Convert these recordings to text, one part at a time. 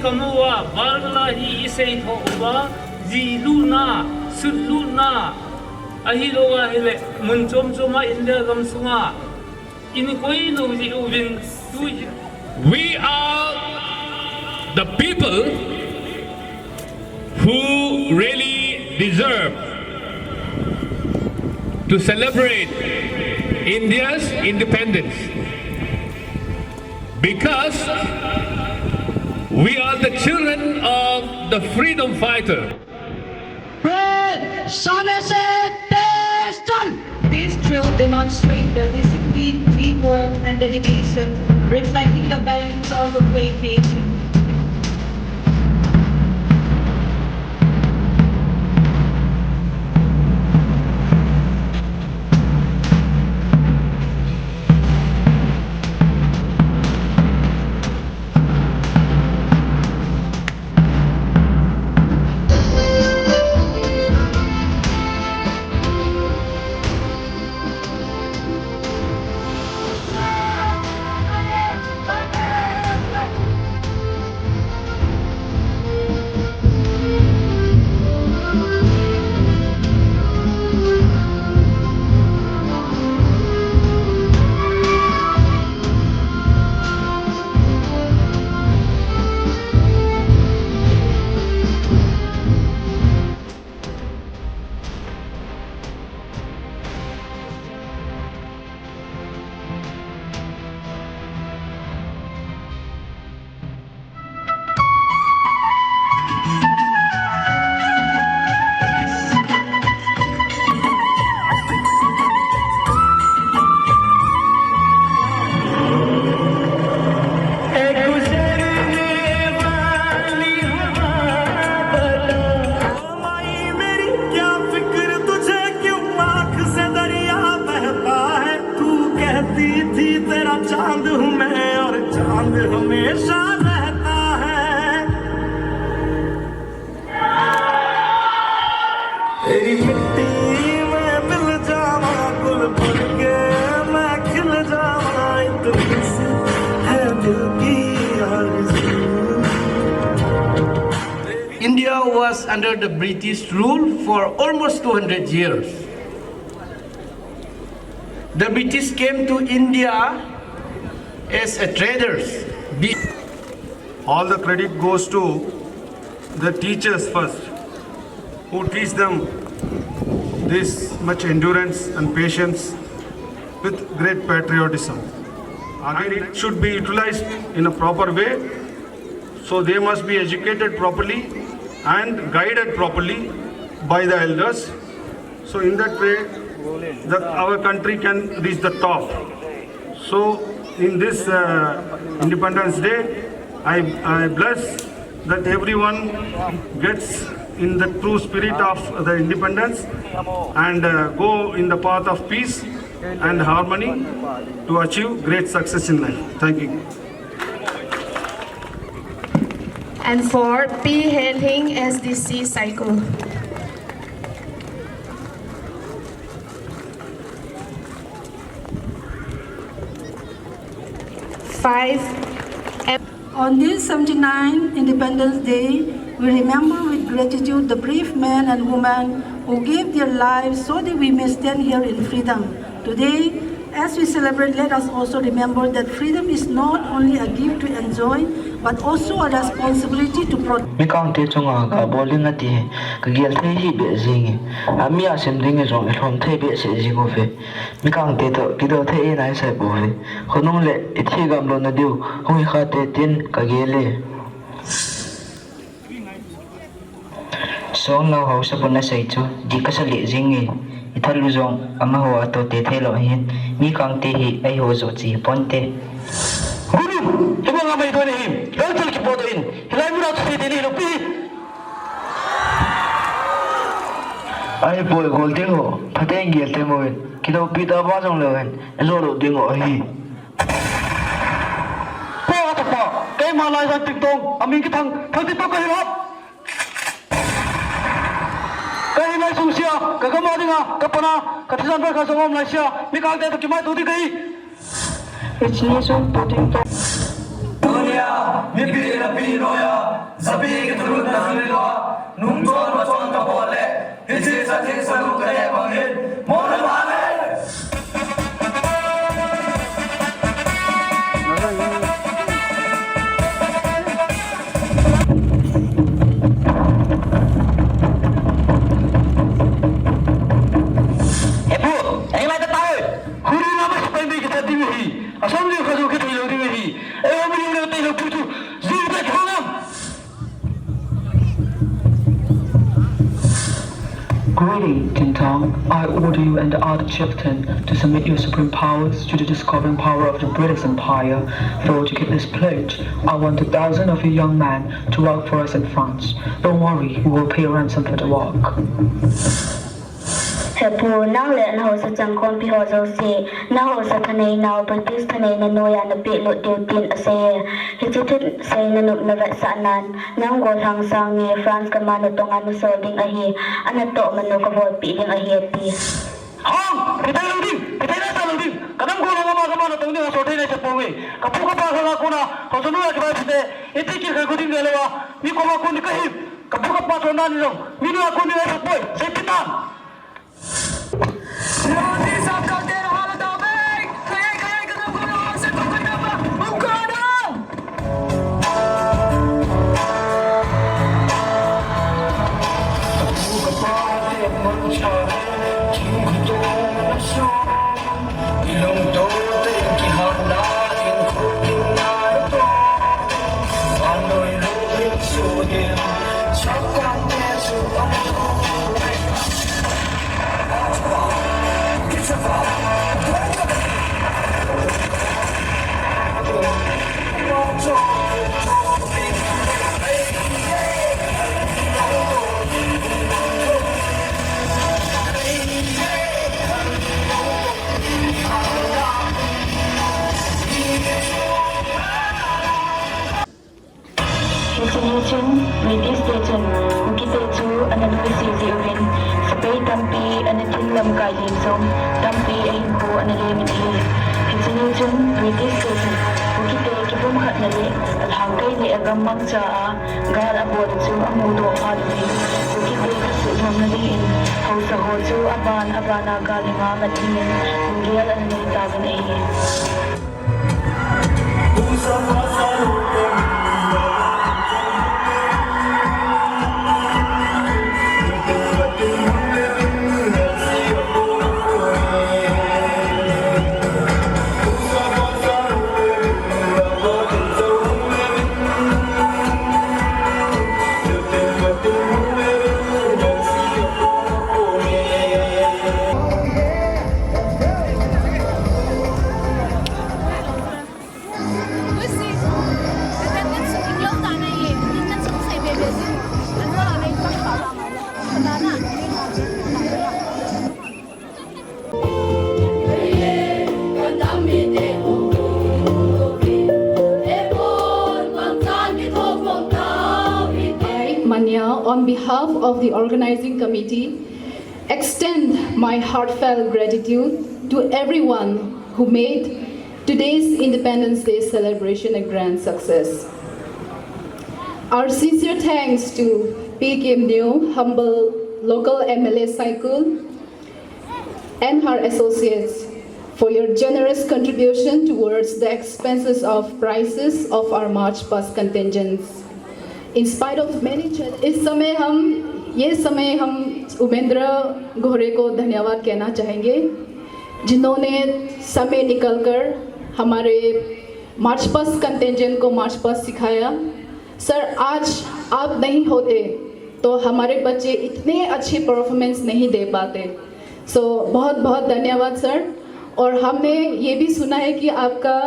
kamawa barlahi isay thoba ziluna suluna ahilowa hele munchom choma India gamsunga inikoi loji ubin tu. We are the people who really deserve to celebrate India's independence because we are the children of the freedom fighter. This drill demonstrates the discipline, teamwork, and dedication, reflecting the values of a great nation. India was under the British rule for almost 200 years. The British came to India as traders. All the credit goes to the teachers first, who teach them this much endurance and patience with great patriotism. Again, it should be utilized in a proper way, so they must be educated properly and guided properly by the elders. So in that way, our country can reach the top. So in this Independence Day, I bless that everyone gets in the true spirit of the independence and go in the path of peace and harmony to achieve great success in life. Thank you. And for P. Hejang SDC Saikul. On this 79th Independence Day, we remember with gratitude the brave men and women who gave their lives so that we may stand here in freedom. Today, as we celebrate, let us also remember that freedom is not only a gift to enjoy, but also a responsibility to protect. Mikang te chunga ka bowling ati ka gel thei hi be jingi ami asim ding jong thom thei be se jingo fe mikang te to kido thei nai sai bo fe khonong le ithi gam lo na diu hoi kha te tin ka gele song lo ho sa pun na sai chu di ka sa le jingi ithal lu jong ama ho ato te thei lo hin mikang te hi ai ho zo chi ponte Hibang amay doon him, lantal ki bodo in, hilay mo na ito si Dini Lupi. Ay boy, golding ho, patay ang gilte mo in, kita upita ba siyang lawan, eloro ding ho ahi. Po ato pa, kay malay sa tiktong, aming kitang tiktong kahirap. Kay hilay susiya, kagamadi nga, kapana, katisan pa kasangom na siya, mikagde ito kimay tuti kay. It's nation putting Dunia, Nipi na Pinoya, Zabi Gitrut na Zilwa, Nungton Maton Kapole, Hiji sa Tisa Lukare Bangin, Mona Mane! Greedy, Tintang, I order you and the other chieftain to submit your supreme powers to the discovering power of the British Empire. For to keep this pledge, I want 1,000 of you young men to work for us in France. Don't worry, we will pay ransom for the work. Hepu nang le na ho sa changkon pi ho zo si na ho sa thanei na British thanei na noya na pe lo deu tin ase hichitin sai na nup na ra sa nan nang gol hang sang ni France ka man to nga no so ding a hi ana to man no ka vol pi ding a hi ti Hong, kita na sa loding. Kadang ko na mga na tong ni so dai na sa powe. Kapu ka pa sa ko na, ko so no ya ka pite. Iti ki ka guding dalawa. Ni ko ma ko ni kahip. Kapu ka pa so na ni no. Ni no ako ni sa powe. Sa pitan. Northeast of Caldera Holiday Bay! Kaya ka na puno sa Kukanaba! Ugana! British station, Kuki Teju, another Siziurin, Spay Tampi, and a Tinlam Kajinsom, Tampi, and Ko, and a Lemini. Hesitation, British station, Kuki Tekipum Hatnali, Alhankai, the Agamang Cha, Gar aboard to Amudo Hardway, Kuki Tekas Mamali, House of Hoju, Abana Galima, Matin, Mungil, and Nitavan on behalf of the organizing committee, extend my heartfelt gratitude to everyone who made today's Independence Day celebration a grand success. Our sincere thanks to P. Kimneo, humble local MLA Saikul, and her associates for your generous contribution towards the expenses of prices of our March Past contingents. In spite of many challenges, ये समय हम उमेंद्र घोरे को धन्यवाद कहना चाहेंगे जिन्होंने समय निकलकर हमारे मार्च पास्ट कंटिंजेंट को मार्च पास्ट सिखाया। सर, आज आप नहीं होते तो हमारे बच्चे इतने अच्छे परफॉर्मेंस नहीं दे पाते। सो बहुत बहुत धन्यवाद सर। और हमने ये भी सुना है कि आपका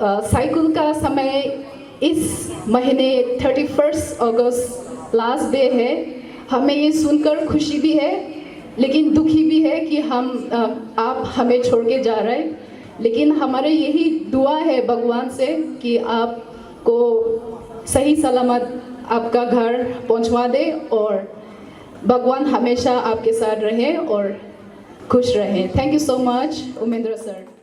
साइकिल का समय इस महीने 31 अगस्त लास्ट डे है। हमें ये सुनकर खुशी भी है लेकिन दुखी भी है कि आप हमें छोड़ के जा रहे हैं। लेकिन हमारे यही दुआ है भगवान से कि आपको सही सलामत आपका घर पहुंचवा दे और भगवान हमेशा आपके साथ रहे और खुश रहे। Thank you so much Umendra sir.